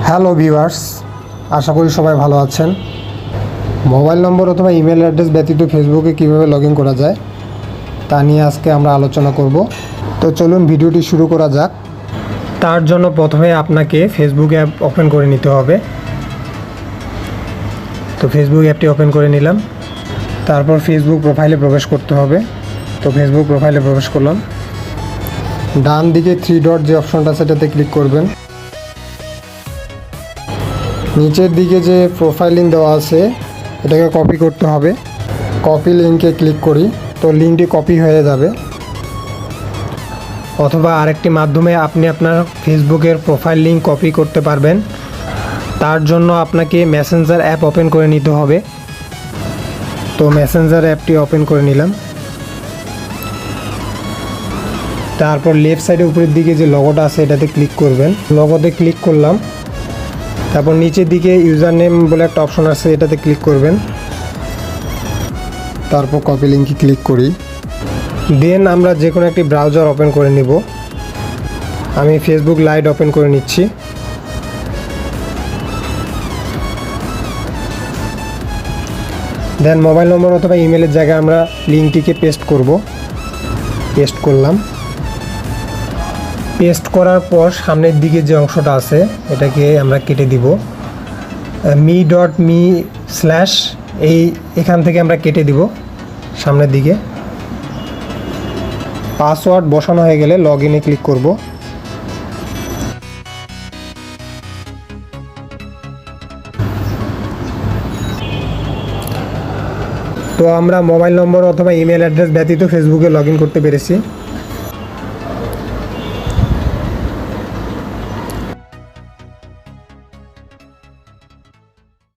Hello viewers, আশা করি সবাই ভালো আছেন। মোবাইল নম্বর অথবা ইমেল অ্যাড্রেস ব্যতীত ফেসবুকে কীভাবে লগ ইন করা যায় তা নিয়ে আজকে আমরা আলোচনা করব। তো চলুন ভিডিওটি শুরু করা যাক। তার জন্য প্রথমে আপনাকে ফেসবুক অ্যাপ ওপেন করে নিতে হবে। তো ফেসবুক অ্যাপটি ওপেন করে নিলাম। তারপর ফেসবুক প্রোফাইলে প্রবেশ করতে হবে। তো ফেসবুক প্রোফাইলে প্রবেশ করলাম। ডান দিকে 3 ডট যে অপশনটা সেটাতে ক্লিক করবেন। নিচের দিকে যে প্রোফাইল লিঙ্ক দেওয়া আছে এটাকে কপি করতে হবে। কপি লিঙ্কে ক্লিক করি, তো লিঙ্কটি কপি হয়ে যাবে। অথবা আরেকটি মাধ্যমে আপনি আপনার ফেসবুকের প্রোফাইল লিঙ্ক কপি করতে পারবেন। তার জন্য আপনাকে মেসেঞ্জার অ্যাপ ওপেন করে নিতে হবে। তো মেসেঞ্জার অ্যাপটি ওপেন করে নিলাম। তারপর লেফট সাইডে উপরের দিকে যে লগোটা আছে এটাতে ক্লিক করবেন। লগোতে ক্লিক করলাম। তারপর নিচের দিকে ইউজার নেম বলে একটা অপশন আছে, এটাতে ক্লিক করবেন। তারপর কপি লিঙ্কে ক্লিক করি। দেন আমরা যে কোনো একটি ব্রাউজার ওপেন করে নিব। আমি ফেসবুক লাইট ওপেন করে নিচ্ছি। দেন মোবাইল নম্বর অথবা ইমেলের জায়গায় আমরা লিঙ্কটিকে পেস্ট করব। পেস্ট করলাম। পেস্ট করার পর সামনের দিকে যে অংশটা আছে এটাকে আমরা কেটে দিব। me.me/ এখান থেকে আমরা কেটে দিব সামনের দিকে। পাসওয়ার্ড বসানো হয়ে গেলে লগ ইনে ক্লিক করব। তো আমরা মোবাইল নম্বর অথবা ইমেল অ্যাড্রেস ব্যতীত ফেসবুকে লগ ইন করতে পেরেছি।